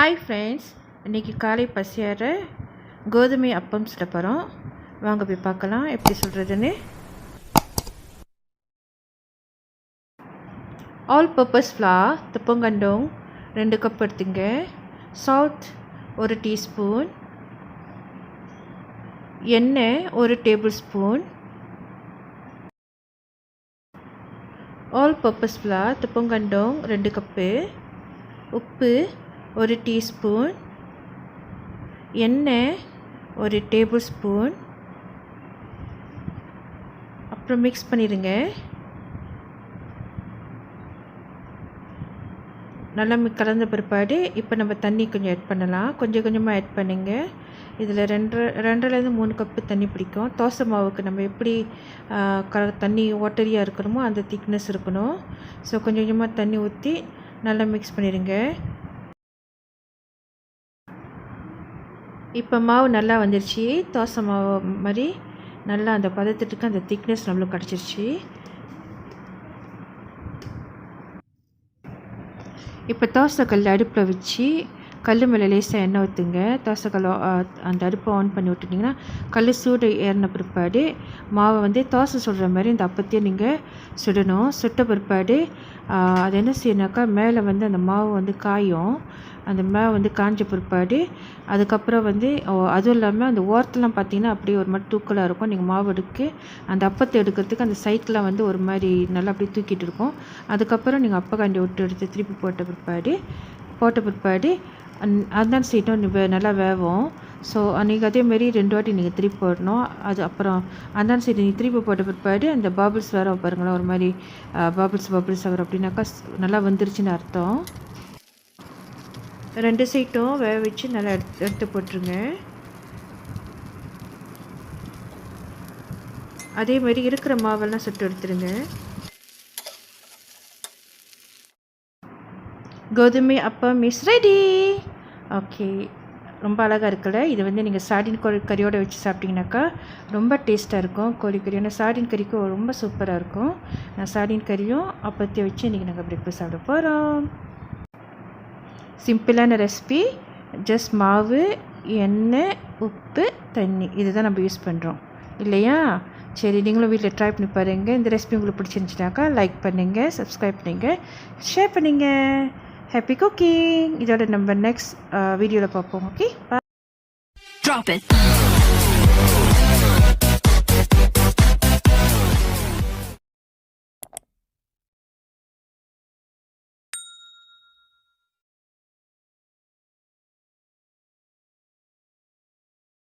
Hi friends, இன்றைக்கி காலை பசியார கோதுமை அப்பம் சுட போகிறோம். வாங்க போய் பார்க்கலாம் எப்படி சொல்கிறதுன்னு. ஆல் பர்பஸ் ஃப்ளார் துப்பங்கண்டோங் 2 கப் எடுத்துங்க. சால்ட் 1 டீஸ்பூன், எண்ணெய் 1 tablespoon, all purpose flour துப்பங்கண்டோங் 2 கப்பு, உப்பு 1 டீஸ்பூன், எண்ணெய் 1 டேபிள் ஸ்பூன். அப்புறம் மிக்ஸ் பண்ணிடுங்க. நல்லா கலந்த பிற்பாடு இப்போ நம்ம தண்ணி கொஞ்சம் ஆட் பண்ணலாம். கொஞ்சம் கொஞ்சமாக ஆட் பண்ணுங்க. இதில் 2.5 3 கப்பு தண்ணி பிடிக்கும். தோசை மாவுக்கு நம்ம எப்படி தண்ணி வாட்டரியாக இருக்கணுமோ அந்த திக்னஸ் இருக்கணும். ஸோ கொஞ்சம் கொஞ்சமாக தண்ணி ஊற்றி நல்லா மிக்ஸ் பண்ணிடுங்க. இப்போ மாவு நல்லா வந்துருச்சு. தோசை மாவு மாதிரி நல்லா அந்த பதத்துக்கு அந்த திக்னஸ் நம்மளுக்கு கிடச்சிருச்சு. இப்போ தோசை கல் அடுப்பில் வச்சு கல் மேலே லேசாக எண்ணெய் ஊற்றுங்க. தோசை கல் அந்த அடுப்பை ஆன் பண்ணி விட்டுட்டிங்கன்னா கல் சூடு ஏறின பிற்பாடு மாவை தோசை சுடுற மாதிரி இந்த அப்பத்தையும் நீங்கள் சுடணும். சுட்ட பிற்பாடு அது என்ன செய்யணுனாக்கா மேலே அந்த மாவு காயும். அந்த மாவு காஞ்ச பிற்பாடு அதுக்கப்புறம் அதுவும் இல்லாமல் அந்த ஓரத்துலாம் பார்த்தீங்கன்னா அப்படியே ஒரு மாதிரி தூக்கலாக இருக்கும். நீங்கள் மாவு அந்த அப்பத்தை எடுக்கிறதுக்கு அந்த சைக்கிளாக ஒரு மாதிரி நல்லா அப்படியே தூக்கிட்டு இருக்கும். அதுக்கப்புறம் நீங்கள் அப்பக்காண்டி எடுத்து திருப்பி போட்ட பிற்பாடு அதான் சீட்டும் நல்லா வேவும். ஸோ நீங்கள் அதேமாரி 2 வாட்டி நீங்கள் திருப்பி போடணும். அது அப்புறம் அந்தாண்ட சைடு நீங்கள் திருப்பி போட்ட பிற்பாடு அந்த பபிள்ஸ் வேறு பாருங்களேன், ஒரு மாதிரி பபிள்ஸ் வரும். அப்படின்னாக்கா நல்லா வந்துருச்சுன்னு அர்த்தம். 2 சைட்டும் வேக வச்சு நல்லா எடுத்து போட்டுருங்க. அதே மாதிரி இருக்கிற மாவெல்லாம் சுட்டு எடுத்துருங்க. கோதுமை அப்பம் இஸ் ரெடி. ஓகே, ரொம்ப அழகாக இருக்குல்ல. இது நீங்கள் சார்டின் கறியோடு வச்சு சாப்பிட்டிங்கனாக்கா ரொம்ப டேஸ்ட்டாக இருக்கும். கோழிக்கறி ஆனால் சார்டின் கறிக்கும் ரொம்ப சூப்பராக இருக்கும். நான் சார்டின் கறியும் அப்பத்தையும் வச்சு இன்றைக்கி நாங்கள் பிரேக்ஃபாஸ்ட் சாப்பிட போகிறோம். சிம்பிளான ரெசிபி. ஜஸ்ட் மாவு, எண்ணெய், உப்பு, தண்ணி, இதுதான் நம்ம யூஸ் பண்ணுறோம் இல்லையா? சரி, நீங்களும் வீட்டில் ட்ரை பண்ணி பாருங்கள். இந்த ரெசிபி உங்களுக்கு பிடிச்சிருந்துச்சுனாக்கா லைக் பண்ணுங்கள், சப்ஸ்கிரைப் பண்ணுங்கள், ஷேர் பண்ணுங்கள். Happy cooking. இதோட நம்ம நெக்ஸ்ட் வீடியோவில் பார்ப்போம். Okay, bye. Drop it.